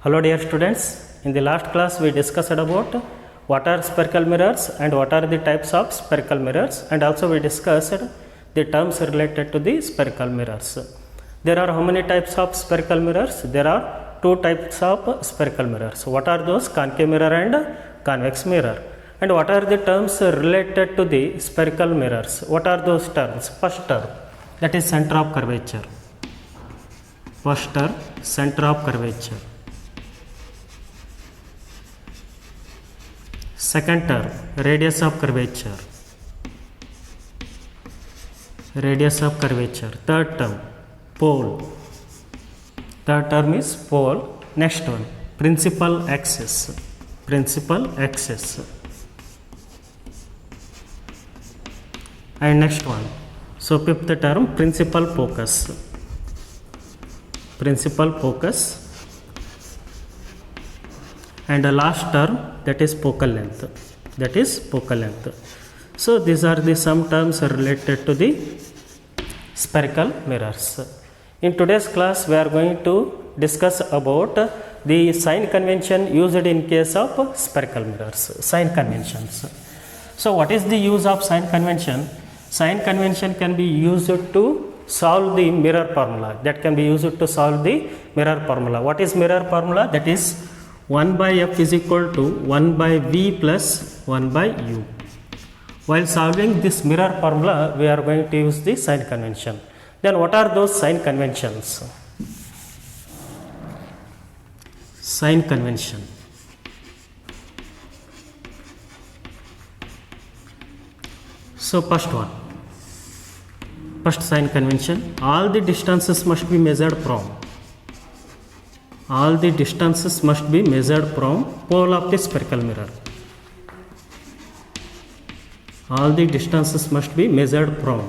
Hello dear students, in the last class we discussed about what are spherical mirrors and what are the types of spherical mirrors, and also we discussed the terms related to the spherical mirrors. There are how many types of spherical mirrors? There are two types of spherical mirrors. What are those? Concave mirror and convex mirror. And what are the terms related to the spherical mirrors? What are those terms? First term, that is center of curvature. First term, center of curvature. Second term, radius of curvature. Radius of curvature. Third term, pole. Third term is pole. Next one, principal axis. Principal axis. And next one, so fifth term, principal focus. Principal focus. And the last term, that is focal length. That is focal length. So these are the some terms related to the spherical mirrors. In today's class we are going to discuss about the sign convention used in case of spherical mirrors. Sign conventions. So what is the use of sign convention? Sign convention can be used to solve the mirror formula. That can be used to solve the mirror formula. What is mirror formula? That is 1 by f is equal to 1 by v plus 1 by u. While solving this mirror formula, we are going to use the sign convention. Then what are those sign conventions? Sign convention. So first one. First sign convention, all the distances must be measured from. All the distances must be measured from pole of the spherical mirror. All the distances must be measured from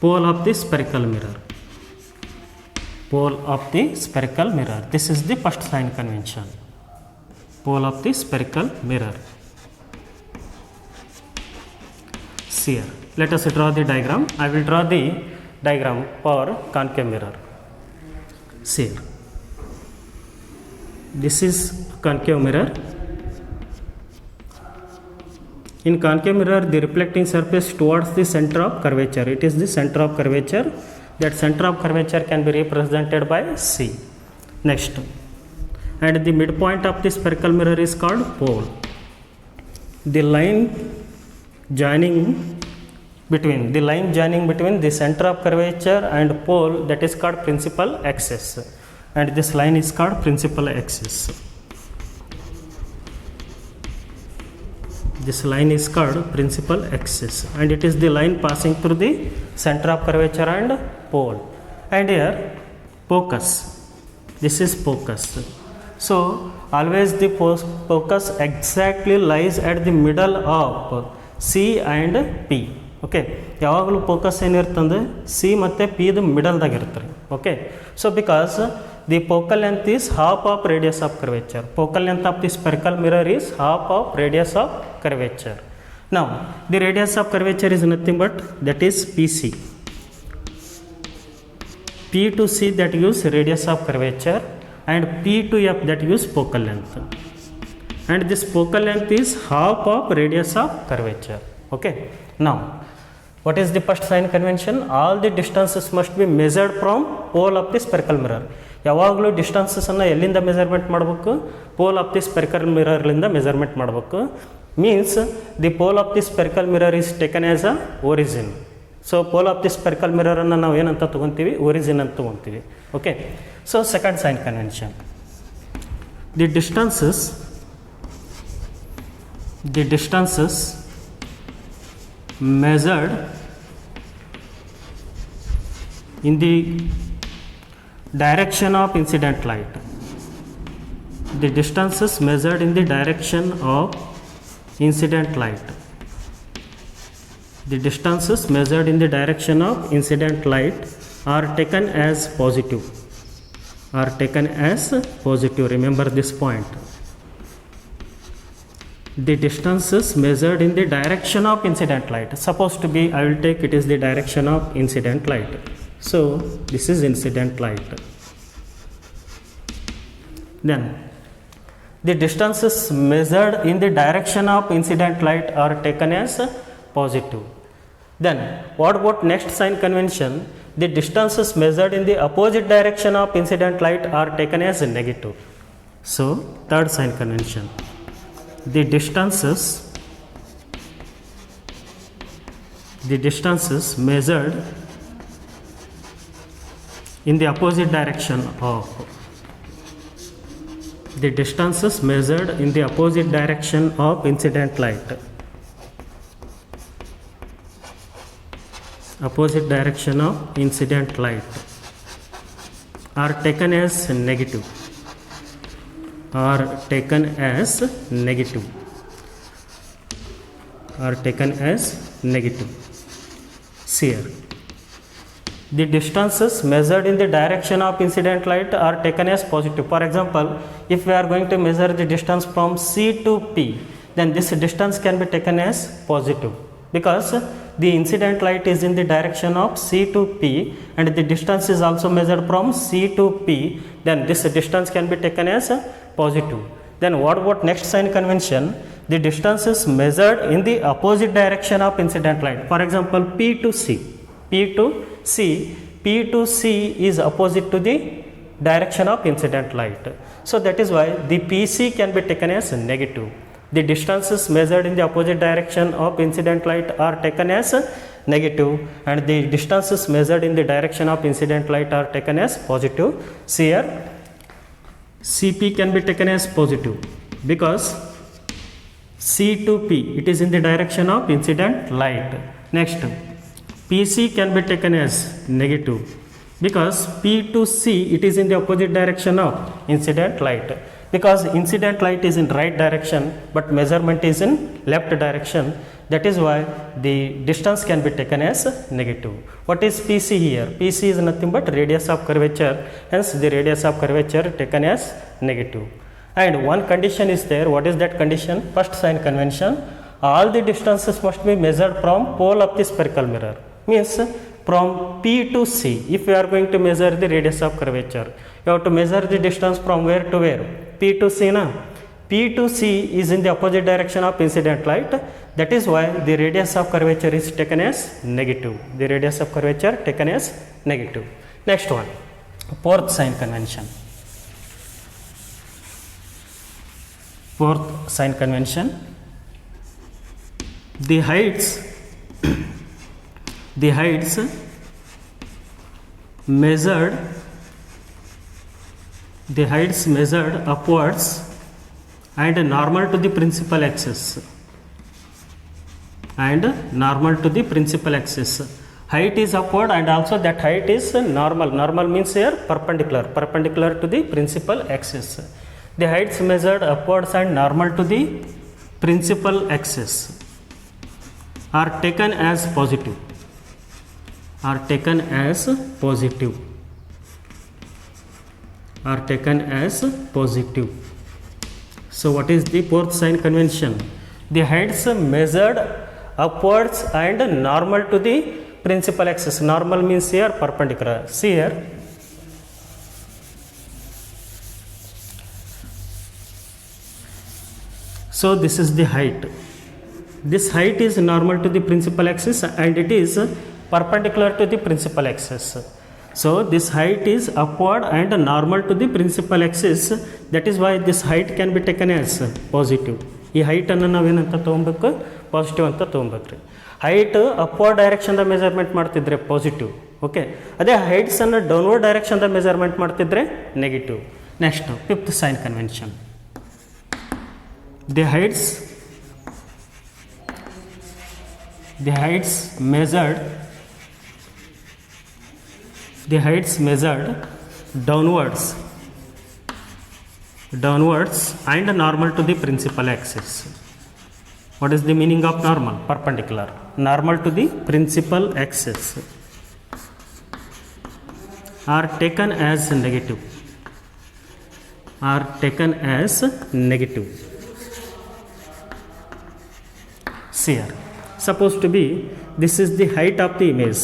pole of the spherical mirror. Pole of the spherical mirror. This is the first sign convention. Pole of the spherical mirror. See here. Let us draw the diagram. I will draw the diagram for concave mirror. See here. This is concave mirror. In concave mirror, the reflecting surface towards the center of curvature. It is the center of curvature. That center of curvature can be represented by C. Next. And the midpoint of the spherical mirror is called pole. The line joining between the center of curvature and pole, that is called principal axis, and this line is called principal axis. This line is called principal axis, and it is the line passing through the center of curvature and pole. And here focus, this is focus. So always the focus exactly lies at the middle of C and P. Okay, ಯಾವಾಗಲೂ focus ಏನಿರ್ತಂದ್ರೆ C ಮತ್ತು P ಇದು ಮಿಡಲ್ದಾಗ ಇರುತ್ತೆ ರೀ. Okay, so because the focal length is half of radius of curvature. Focal length of the spherical mirror is half of radius of curvature. ನಾವು the radius of curvature is nothing but that is P C. P to C that gives radius of curvature, and P to F that gives focal length. And this focal length is half of radius of curvature. Okay, now what is the first sign convention? All the distances must be measured from pole of the spherical mirror. ಯಾವಾಗಲೂ ಡಿಸ್ಟೆನ್ಸನ್ನು ಎಲ್ಲಿಂದ measurement ಮಾಡಬೇಕು? Pole of the spherical ಮಿರರ್ಲಿಂದ measurement ಮಾಡಬೇಕು. Means the pole of the spherical mirror is taken as a origin. So pole of the spherical ಮಿರರನ್ನು ನಾವು ಏನಂತ ತೊಗೊತೀವಿ? Origin ಅಂತ ತೊಗೊತೀವಿ. Okay, so second sign convention, the distances measured in the direction of incident light. The distances measured in the direction of incident light. The distances measured in the direction of incident light are taken as positive. Remember this point. the distances measured in the direction of incident light. Supposed to be, I will take it is the direction of incident light. So this is incident light. Then the distances measured in the direction of incident light are taken as positive. Then what about next sign convention? The distances measured in the opposite direction of incident light are taken as negative. So third sign convention, the distances measured in the opposite direction of incident light are taken as negative. See here, the distances measured in the direction of incident light are taken as positive. For example, if we are going to measure the distance from C to P, then this distance can be taken as positive, because the incident light is in the direction of C to P and the distance is also measured from C to P, then this distance can be taken as positive. Then what about next sign convention? The distance is measured in the opposite direction of incident light. For example, P to C is opposite to the direction of incident light. So that is why the PC can be taken as negative. The distances measured in the opposite direction of incident light are taken as negative and the distances measured in the direction of incident light are taken as positive. See here, CP can be taken as positive because C to P, it is in the direction of incident light. Next, PC can be taken as negative because P to C, it is in the opposite direction of incident light. Because incident light is in right direction but measurement is in left direction, that is why the distance can be taken as negative. What is PC here? PC is nothing but radius of curvature, hence the radius of curvature taken as negative. And one condition is there. What is that condition? First sign convention, all the distances must be measured from pole of the spherical mirror. Means from P to C, if we are going to measure the radius of curvature, you have to measure the distance from where to where? P to C na? P to C is in the opposite direction of incident light. That is why the radius of curvature is taken as negative. Next one, fourth sign convention. The heights measured upwards and normal to the principal axis. Height is upward and also that height is normal. Normal means here perpendicular to the principal axis. The heights measured upwards and normal to the principal axis are taken as positive. So what is the fourth sign convention? The heights measured upwards and normal to the principal axis. Normal means here perpendicular. See here, so this is the height. This height is normal to the principal axis and it is perpendicular to the principal axis. So this height is upward and normal to the principal axis. That is why this height can be taken as positive. ಈ ಹೈಟನ್ನು ನಾವೇನಂತ ತೊಗೊಬೇಕು? Positive ಅಂತ ತೊಗೊಬೇಕ್ರಿ. Height upward ಡೈರೆಕ್ಷನ್ದ measurement ಮಾಡ್ತಿದ್ರೆ positive, okay. ಅದೇ ಹೈಟ್ಸನ್ನು downward ಡೈರೆಕ್ಷನ್ದ ಮೆಜರ್ಮೆಂಟ್ ಮಾಡ್ತಿದ್ರೆ negative. Next fifth sign convention. The heights measured downwards and normal to the principal axis. What is the meaning of normal? Perpendicular. Normal to the principal axis are taken as negative. See here, supposed to be this is the height of the image.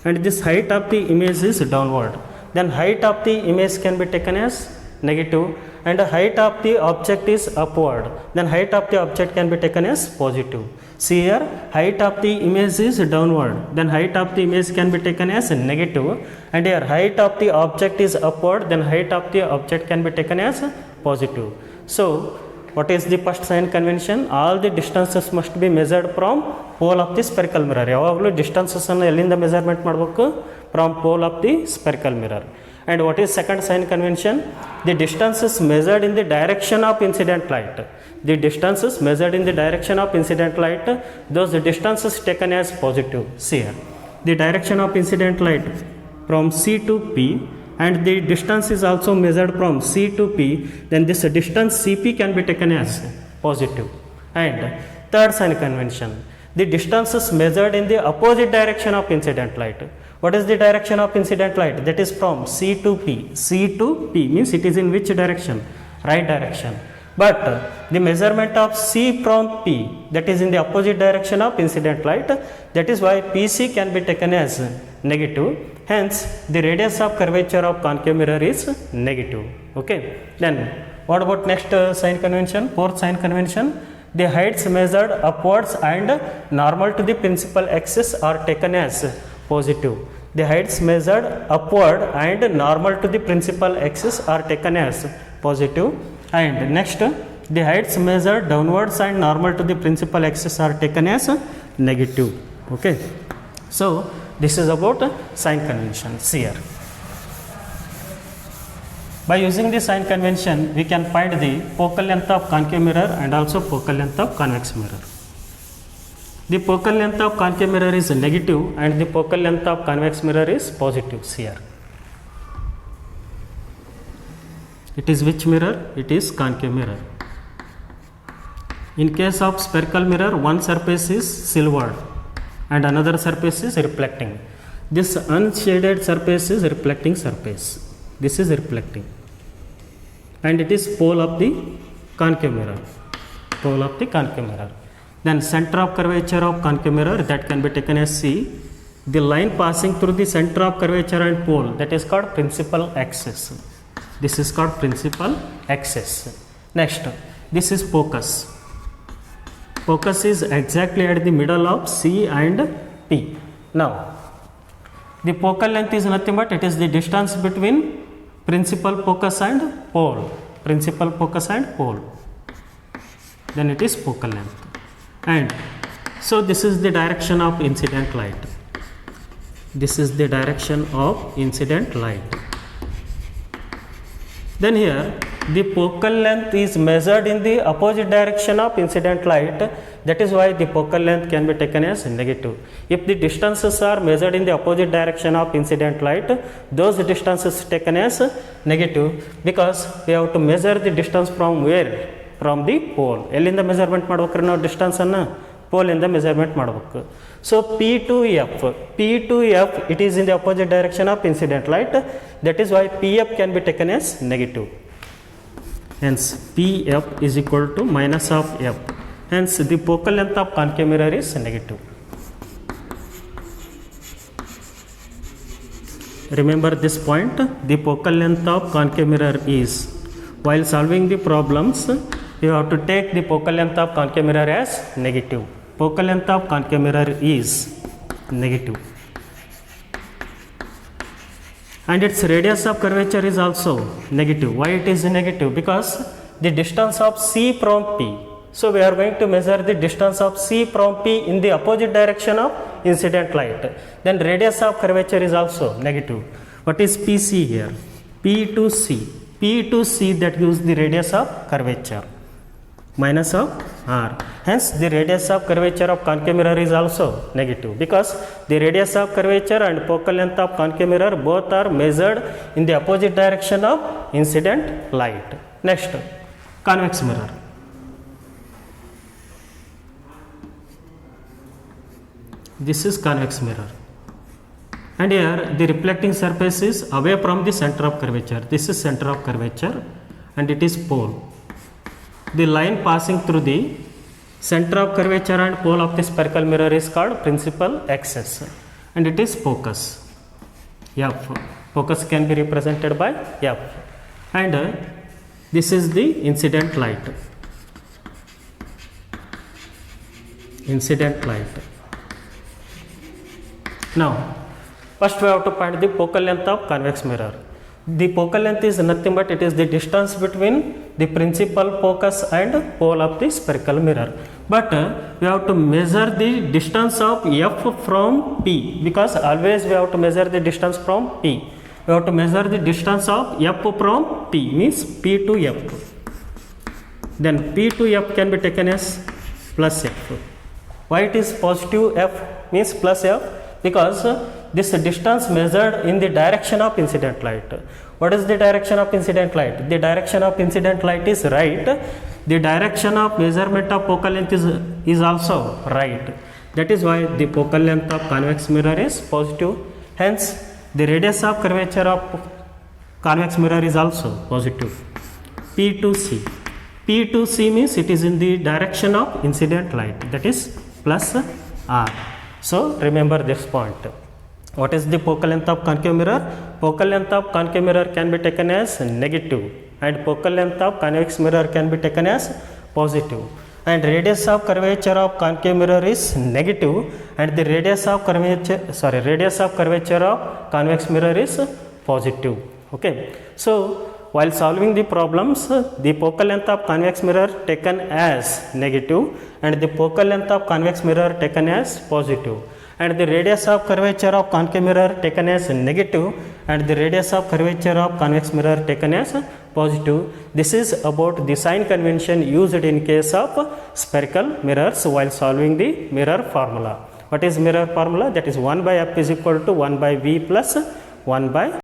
and this height of the image is downward, then height of the image can be taken as negative, and the height of the object is upward, then height of the object can be taken as positive. See here, height of the image is downward, then height of the image can be taken as negative, and here height of the object is upward, then height of the object can be taken as positive. So what is the first sign convention? All the distances must be measured from pole of the spherical mirror. ಯಾವಾಗಲೂ distances ಅನ್ನು ಎಲ್ಲಿಂದ measurement ಮಾಡಬೇಕು? From pole of the spherical mirror. And what is second sign convention? The distances measured in the direction of incident light. The distances measured in the direction of incident light, those distances taken as positive. See here, the direction of incident light from C to P, and the distance is also measured from C to P, then this distance CP can be taken as positive. And third sign convention, the distances measured in the opposite direction of incident light. What is the direction of incident light? That is from C to P. C to P means it is in which direction? Right direction. But the measurement of C from P, that is in the opposite direction of incident light, that is why PC can be taken as negative. Hence the radius of curvature of concave mirror is negative. Okay, then what about next sign convention? Fourth sign convention, the heights measured upwards and normal to the principal axis are taken as positive. The heights measured upward and normal to the principal axis are taken as positive. And next, the heights measured downwards and normal to the principal axis are taken as negative. Okay, so this is about sign conventions here. By using the sign convention, we can find the focal length of concave mirror and also focal length of convex mirror. The focal length of concave mirror is negative and the focal length of convex mirror is positive here. It is which mirror? It is concave mirror. In case of spherical mirror, one surface is silvered and another surface is reflecting. This unshaded surface is reflecting surface. This is reflecting, and it is pole of the concave mirror. Pole of the concave mirror. Then center of curvature of concave mirror, that can be taken as C. The line passing through the center of curvature and pole, that is called principal axis. This is called principal axis. Next, this is focus. Focus is exactly at the middle of C and P. Now, the focal length is nothing but it is the distance between principal focus and pole. Principal focus and pole. Then it is focal length. And so this is the direction of incident light. This is the direction of incident light. Then here the focal length is measured in the opposite direction of incident light, that is why the focal length can be taken as negative. If the distances are measured in the opposite direction of incident light, those distances taken as negative, because we have to measure the distance from where? From the pole. ಎಲ್ಲಿಂದ measurement ಮಾಡ್ಬೇಕ್ರಿ ನಾವು ಡಿಸ್ಟೆನ್ಸನ್ನು? ಪೋಲಿಂದ measurement ಮಾಡಬೇಕು. So P to F, it is in the opposite direction of incident light, that is why PF can be taken as negative. Hence PF is equal to minus of F. Hence the focal length of concave mirror is negative. Remember this point, the focal length of concave mirror is, while solving the problems, you have to take the focal length of concave mirror as negative. Focal length of concave mirror is negative. And its radius of curvature is also negative. Why it is negative? Because the distance of C from P. So we are going to measure the distance of C from P in the opposite direction of incident light. Then radius of curvature is also negative. What is PC here? P to C. P to C, that gives the radius of curvature, minus of R. Hence the radius of curvature of concave mirror is also negative, because the radius of curvature and focal length of concave mirror both are measured in the opposite direction of incident light. Next, convex mirror. This is convex mirror, and here the reflecting surface is away from the center of curvature. This is center of curvature and it is pole. The line passing through the center of curvature and pole of the spherical mirror is called principal axis, and it is focus F. Focus can be represented by F, and this is the incident light. Incident light. Now, first we have to find the focal length of convex mirror. The focal length is nothing but it is the distance between the principal focus and pole of the spherical mirror. But we have to measure the distance of F from P, because always we have to measure the distance from P. We have to measure the distance of F from P, means P to F. Then P to F can be taken as plus F. Why it is positive F means plus F? Because this distance measured in the direction of incident light. What is the direction of incident light? The direction of incident light is right. The direction of measurement of focal length is also right. That is why the focal length of convex mirror is positive. Hence, the radius of curvature of convex mirror is also positive. P to C. P to C means it is in the direction of incident light, that is plus R. So, remember this point. What is the focal length of concave mirror? Focal length of concave mirror can be taken as negative, and focal length of convex mirror can be taken as positive. And radius of curvature of concave mirror is negative, and the radius of curvature of convex mirror is positive. Okay. So, while solving the problems, the focal length of convex mirror taken as negative and the focal length of convex mirror taken as positive, and the radius of curvature of concave mirror taken as negative and the radius of curvature of convex mirror taken as positive. This is about the sign convention used in case of spherical mirrors while solving the mirror formula. What is mirror formula? That is 1 by F is equal to 1 by V plus 1 by